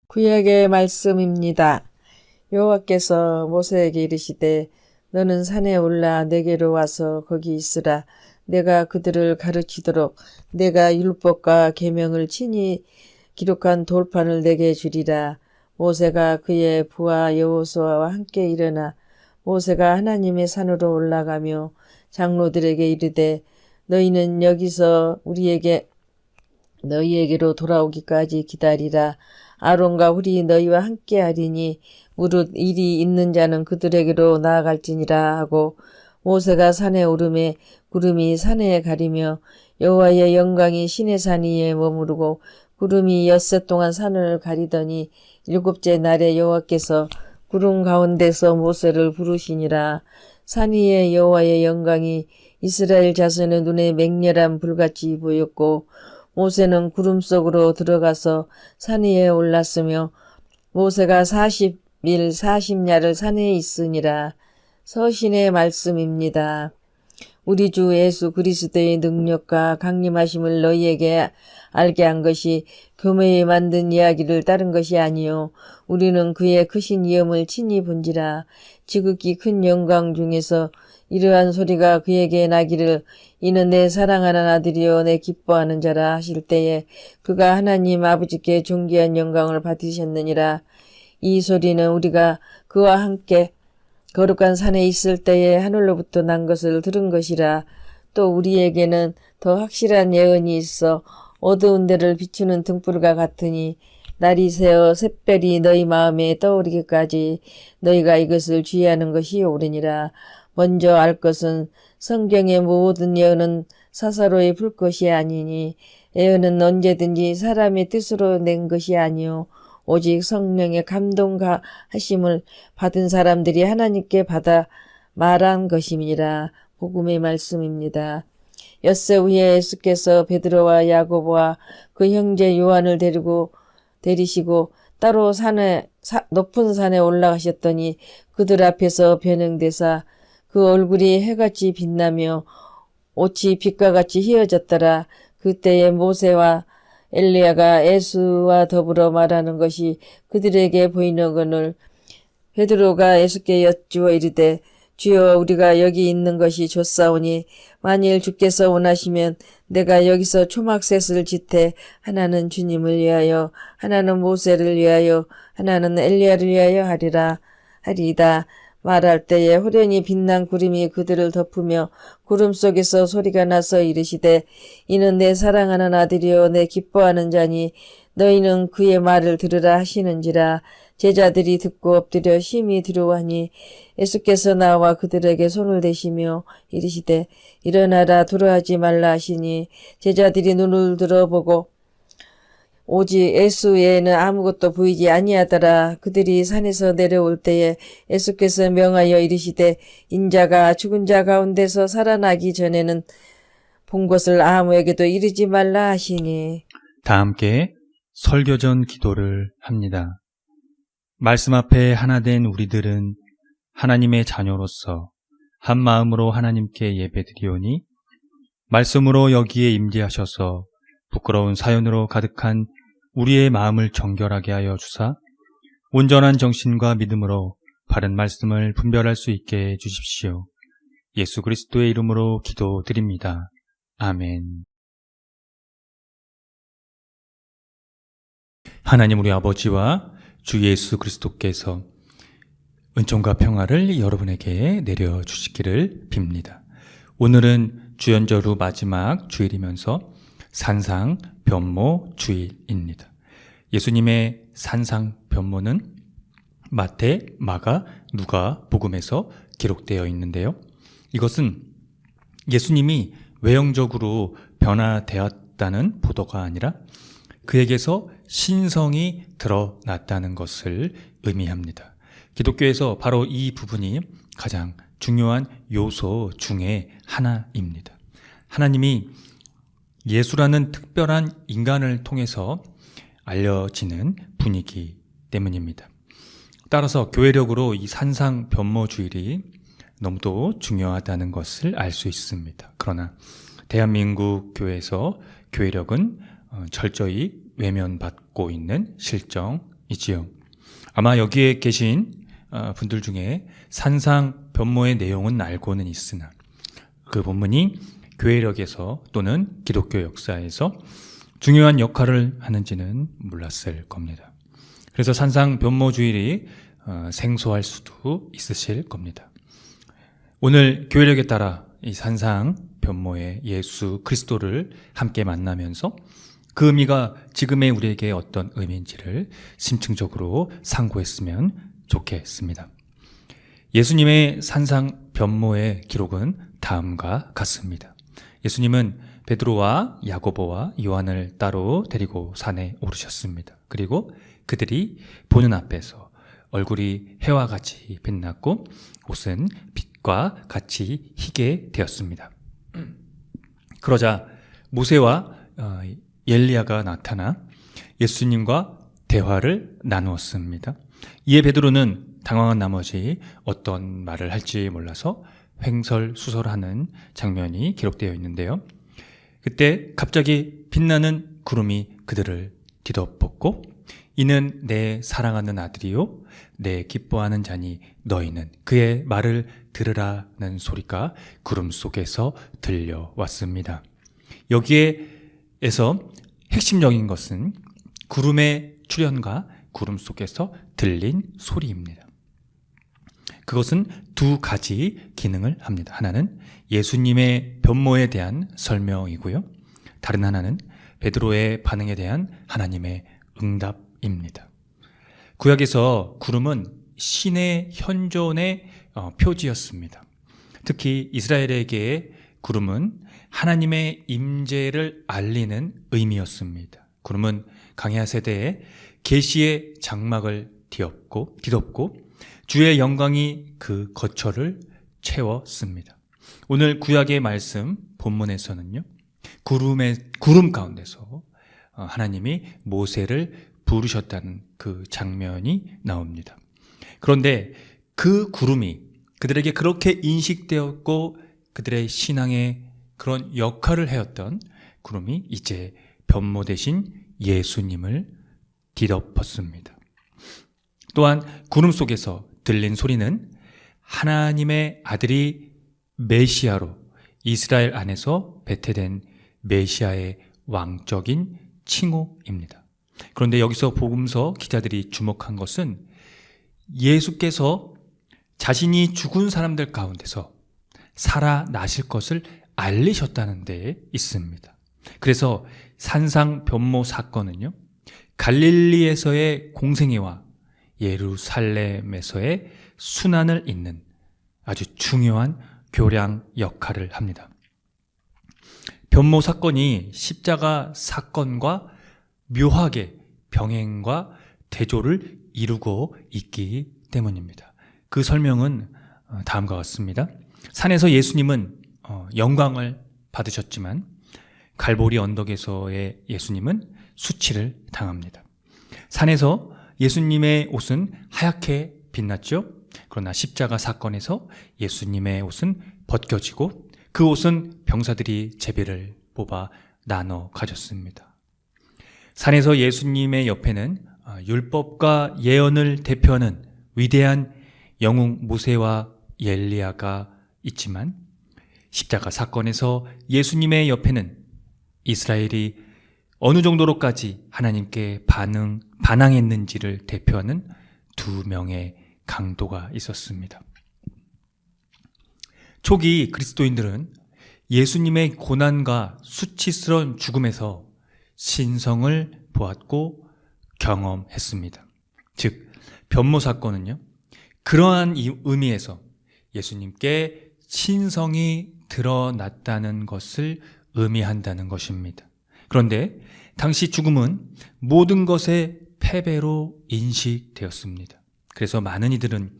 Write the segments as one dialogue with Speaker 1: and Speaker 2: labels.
Speaker 1: 구약의 말씀입니다. 여호와께서 모세에게 이르시되 너는 산에 올라 내게로 와서 거기 있으라. 내가 그들을 가르치도록 내가 율법과 계명을 친히 기록한 돌판을 내게 주리라. 모세가 그의 부하 여호수아와 함께 일어나 모세가 하나님의 산으로 올라가며 장로들에게 이르되 너희는 여기서 너희에게로 돌아오기까지 기다리라. 아론과 훌이 너희와 함께 하리니 무릇 일이 있는 자는 그들에게로 나아갈지니라 하고 모세가 산에 오르매 구름이 산에 가리며 여호와의 영광이 시내산 위에 머무르고 구름이 엿새 동안 산을 가리더니 일곱째 날에 여호와께서 구름 가운데서 모세를 부르시니라. 산 위에 여호와의 영광이 이스라엘 자손의 눈에 맹렬한 불같이 보였고 모세는 구름 속으로 들어가서 산 위에 올랐으며 모세가 40일 40야를 산에 있으니라. 서신의 말씀입니다. 우리 주 예수 그리스도의 능력과 강림하심을 너희에게 알게 한 것이 교묘히 만든 이야기를 따른 것이 아니요 우리는 그의 크신 위엄을 친히 본지라. 지극히 큰 영광 중에서 이러한 소리가 그에게 나기를 이는 내 사랑하는 아들이요 내 기뻐하는 자라 하실 때에 그가 하나님 아버지께 존귀한 영광을 받으셨느니라. 이 소리는 우리가 그와 함께 거룩한 산에 있을 때에 하늘로부터 난 것을 들은 것이라. 또 우리에게는 더 확실한 예언이 있어 어두운 데를 비추는 등불과 같으니 날이 새어 샛별이 너희 마음에 떠오르기까지 너희가 이것을 주의하는 것이 옳으니라. 먼저 알 것은 성경의 모든 예언은 사사로이 풀 것이 아니니 예언은 언제든지 사람의 뜻으로 낸 것이 아니요 오직 성령의 감동하심을 받은 사람들이 하나님께 받아 말한 것임이라. 복음의 말씀입니다. 엿새 후에 예수께서 베드로와 야고보와 그 형제 요한을 데리시고 따로 높은 산에 올라가셨더니 그들 앞에서 변형되사 그 얼굴이 해같이 빛나며 옷이 빛과 같이 휘어졌더라. 그때에 모세와 엘리야가 예수와 더불어 말하는 것이 그들에게 보이는거늘 베드로가 예수께 여쭈어 이르되 주여 우리가 여기 있는 것이 좋사오니 만일 주께서 원하시면 내가 여기서 초막셋을 짓되 하나는 주님을 위하여 하나는 모세를 위하여 하나는 엘리야를 위하여 하리이다. 말할 때에 호련히 빛난 구름이 그들을 덮으며 구름 속에서 소리가 나서 이르시되 이는 내 사랑하는 아들이요 내 기뻐하는 자니 너희는 그의 말을 들으라 하시는지라. 제자들이 듣고 엎드려 심히 두려워하니 예수께서 나와 그들에게 손을 대시며 이르시되 일어나라 두려워하지 말라 하시니 제자들이 눈을 들어보고 오직 예수 외에는 아무것도 보이지 아니하더라. 그들이 산에서 내려올 때에 예수께서 명하여 이르시되 인자가 죽은 자 가운데서 살아나기 전에는 본 것을 아무에게도 이르지 말라 하시니.
Speaker 2: 다 함께 설교전 기도를 합니다. 말씀 앞에 하나 된 우리들은 하나님의 자녀로서 한 마음으로 하나님께 예배드리오니 말씀으로 여기에 임재하셔서 부끄러운 사연으로 가득한 우리의 마음을 정결하게 하여 주사 온전한 정신과 믿음으로 바른 말씀을 분별할 수 있게 해주십시오. 예수 그리스도의 이름으로 기도드립니다. 아멘. 하나님 우리 아버지와 주 예수 그리스도께서 은총과 평화를 여러분에게 내려주시기를 빕니다. 오늘은 주연절 후 마지막 주일이면서 산상 변모 주일입니다. 예수님의 산상 변모는 마태, 마가, 누가 복음에서 기록되어 있는데요. 이것은 예수님이 외형적으로 변화되었다는 보도가 아니라 그에게서 신성이 드러났다는 것을 의미합니다. 기독교에서 바로 이 부분이 가장 중요한 요소 중에 하나입니다. 하나님이 예수라는 특별한 인간을 통해서 알려지는 분이기 때문입니다. 따라서 교회력으로 이 산상 변모 주일이 너무도 중요하다는 것을 알 수 있습니다. 그러나 대한민국 교회에서 교회력은 철저히 외면받고 있는 실정입니다. 본문이지요. 아마 여기에 계신 분들 중에 산상 변모의 내용은 알고는 있으나 그 본문이 교회력에서 또는 기독교 역사에서 중요한 역할을 하는지는 몰랐을 겁니다. 그래서 산상 변모 주일이 생소할 수도 있으실 겁니다. 오늘 교회력에 따라 이 산상 변모의 예수 그리스도를 함께 만나면서 그 의미가 지금의 우리에게 어떤 의미인지를 심층적으로 상고했으면 좋겠습니다. 예수님의 산상 변모의 기록은 다음과 같습니다. 예수님은 베드로와 야고보와 요한을 따로 데리고 산에 오르셨습니다. 그리고 그들이 보는 앞에서 얼굴이 해와 같이 빛났고 옷은 빛과 같이 희게 되었습니다. 그러자 모세와 엘리야가 나타나 예수님과 대화를 나누었습니다. 이에 베드로는 당황한 나머지 어떤 말을 할지 몰라서 횡설수설하는 장면이 기록되어 있는데요. 그때 갑자기 빛나는 구름이 그들을 뒤덮었고 이는 내 사랑하는 아들이요 내 기뻐하는 자니 너희는 그의 말을 들으라는 소리가 구름 속에서 들려왔습니다. 여기에서 핵심적인 것은 구름의 출현과 구름 속에서 들린 소리입니다. 그것은 두 가지 기능을 합니다. 하나는 예수님의 변모에 대한 설명이고요. 다른 하나는 베드로의 반응에 대한 하나님의 응답입니다. 구약에서 구름은 신의 현존의 표지였습니다. 특히 이스라엘에게 구름은 하나님의 임재를 알리는 의미였습니다. 구름은 강야 세대에 계시의 장막을 뒤덮고 주의 영광이 그 거처를 채웠습니다. 오늘 구약의 말씀 본문에서는요, 구름 가운데서 하나님이 모세를 부르셨다는 그 장면이 나옵니다. 그런데 그 구름이 그들에게 그렇게 인식되었고 그들의 신앙의 그런 역할을 해왔던 구름이 이제 변모 대신 예수님을 뒤덮었습니다. 또한 구름 속에서 들린 소리는 하나님의 아들이 메시아로 이스라엘 안에서 배태된 메시아의 왕적인 칭호입니다. 그런데 여기서 복음서 기자들이 주목한 것은 예수께서 자신이 죽은 사람들 가운데서 살아나실 것을 알리셨다는 데에 있습니다. 그래서 산상 변모 사건은요, 갈릴리에서의 공생애와 예루살렘에서의 순환을 잇는 아주 중요한 교량 역할을 합니다. 변모 사건이 십자가 사건과 묘하게 병행과 대조를 이루고 있기 때문입니다. 그 설명은 다음과 같습니다. 산에서 예수님은 영광을 받으셨지만 갈보리 언덕에서의 예수님은 수치를 당합니다. 산에서 예수님의 옷은 하얗게 빛났죠. 그러나 십자가 사건에서 예수님의 옷은 벗겨지고 그 옷은 병사들이 제비를 뽑아 나눠 가졌습니다. 산에서 예수님의 옆에는 율법과 예언을 대표하는 위대한 영웅 모세와 엘리야가 있지만 십자가 사건에서 예수님의 옆에는 이스라엘이 어느 정도로까지 하나님께 반항했는지를 대표하는 두 명의 강도가 있었습니다. 초기 그리스도인들은 예수님의 고난과 수치스러운 죽음에서 신성을 보았고 경험했습니다. 즉, 변모 사건은요, 그러한 의미에서 예수님께 신성이 드러났다는 것을 의미한다는 것입니다. 그런데 당시 죽음은 모든 것의 패배로 인식되었습니다. 그래서 많은 이들은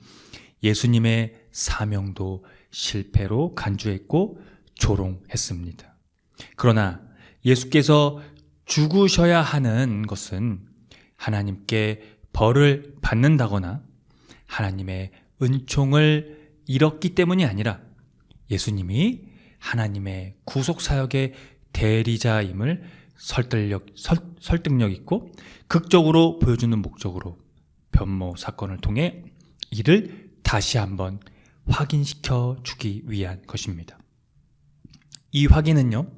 Speaker 2: 예수님의 사명도 실패로 간주했고 조롱했습니다. 그러나 예수께서 죽으셔야 하는 것은 하나님께 벌을 받는다거나 하나님의 은총을 잃었기 때문이 아니라 예수님이 하나님의 구속사역의 대리자임을 설득력 있고 극적으로 보여주는 목적으로 변모 사건을 통해 이를 다시 한번 확인시켜 주기 위한 것입니다. 이 확인은요,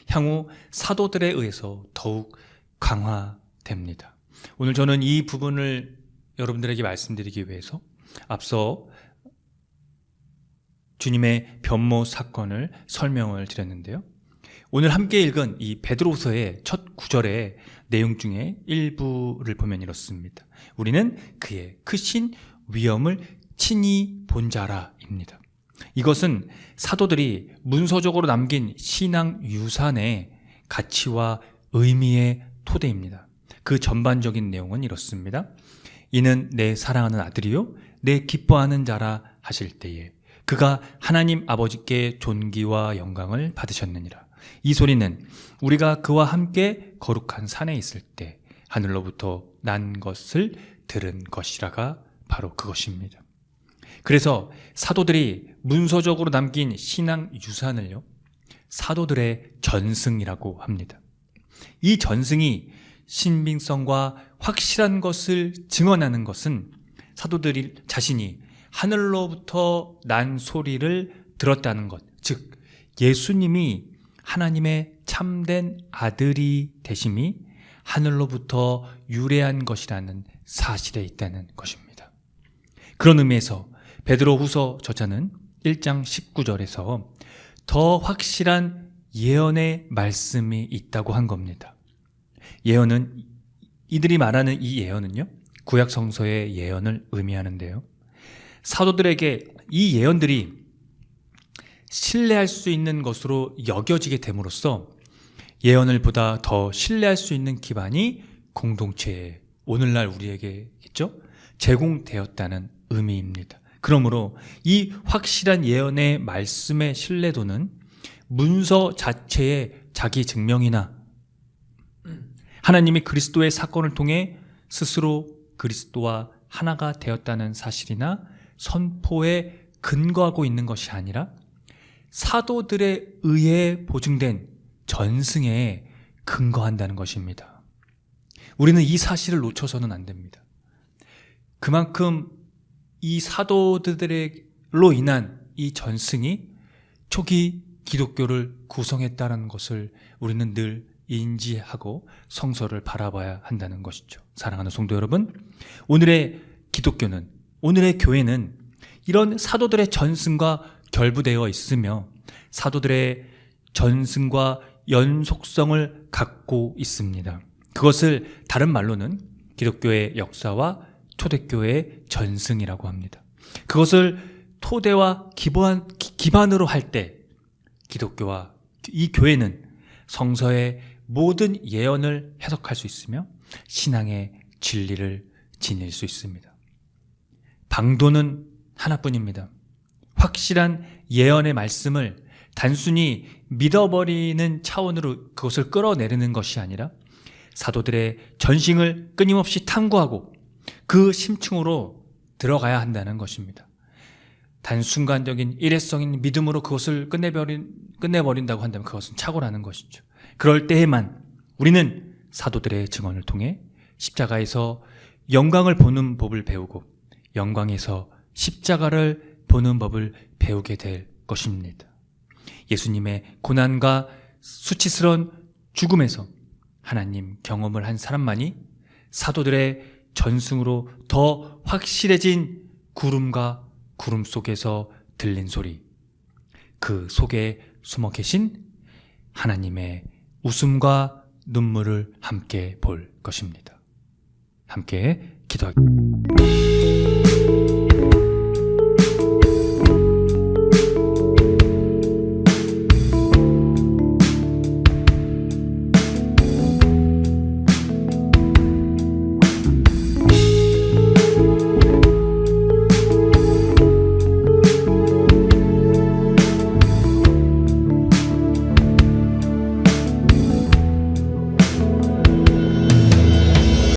Speaker 2: 향후 사도들에 의해서 더욱 강화됩니다. 오늘 저는 이 부분을 여러분들에게 말씀드리기 위해서 앞서 주님의 변모 사건을 설명을 드렸는데요. 오늘 함께 읽은 이 베드로서의 첫 구절의 내용 중에 일부를 보면 이렇습니다. 우리는 그의 크신 위엄을 친히 본 자라입니다. 이것은 사도들이 문서적으로 남긴 신앙 유산의 가치와 의미의 토대입니다. 그 전반적인 내용은 이렇습니다. 이는 내 사랑하는 아들이요 내 기뻐하는 자라 하실 때에 그가 하나님 아버지께 존귀와 영광을 받으셨느니라. 이 소리는 우리가 그와 함께 거룩한 산에 있을 때 하늘로부터 난 것을 들은 것이라가 바로 그것입니다. 그래서 사도들이 문서적으로 남긴 신앙 유산을요, 사도들의 전승이라고 합니다. 이 전승이 신빙성과 확실한 것을 증언하는 것은 사도들이 자신이 하늘로부터 난 소리를 들었다는 것, 즉 예수님이 하나님의 참된 아들이 되심이 하늘로부터 유래한 것이라는 사실에 있다는 것입니다. 그런 의미에서 베드로후서 저자는 1장 19절에서 더 확실한 예언의 말씀이 있다고 한 겁니다. 예언은, 이들이 말하는 이 예언은요, 구약 성서의 예언을 의미하는데요. 사도들에게 이 예언들이 신뢰할 수 있는 것으로 여겨지게 됨으로써 예언을 보다 더 신뢰할 수 있는 기반이 공동체에 오늘날 우리에게겠죠? 제공되었다는 의미입니다. 그러므로 이 확실한 예언의 말씀의 신뢰도는 문서 자체의 자기 증명이나 하나님이 그리스도의 사건을 통해 스스로 그리스도와 하나가 되었다는 사실이나 선포에 근거하고 있는 것이 아니라 사도들에 의해 보증된 전승에 근거한다는 것입니다. 우리는 이 사실을 놓쳐서는 안 됩니다. 그만큼 이 사도들로 인한 이 전승이 초기 기독교를 구성했다는 것을 우리는 늘 인지하고 성서를 바라봐야 한다는 것이죠. 사랑하는 성도 여러분, 오늘의 기독교는, 오늘의 교회는 이런 사도들의 전승과 결부되어 있으며 사도들의 전승과 연속성을 갖고 있습니다. 그것을 다른 말로는 기독교의 역사와 초대교회의 전승이라고 합니다. 그것을 토대와 기반으로 할 때 기독교와 이 교회는 성서의 모든 예언을 해석할 수 있으며 신앙의 진리를 지닐 수 있습니다. 방도는 하나뿐입니다. 확실한 예언의 말씀을 단순히 믿어버리는 차원으로 그것을 끌어내리는 것이 아니라 사도들의 전승을 끊임없이 탐구하고 그 심층으로 들어가야 한다는 것입니다. 단순간적인 일회성인 믿음으로 그것을 끝내버린다고 한다면 그것은 착오라는 것이죠. 그럴 때에만 우리는 사도들의 증언을 통해 십자가에서 영광을 보는 법을 배우고 영광에서 십자가를 보는 법을 배우게 될 것입니다. 예수님의 고난과 수치스러운 죽음에서 하나님 경험을 한 사람만이 사도들의 전승으로 더 확실해진 구름과 구름 속에서 들린 소리, 그 속에 숨어 계신 하나님의 웃음과 눈물을 함께 볼 것입니다. 함께 기도하겠습니다.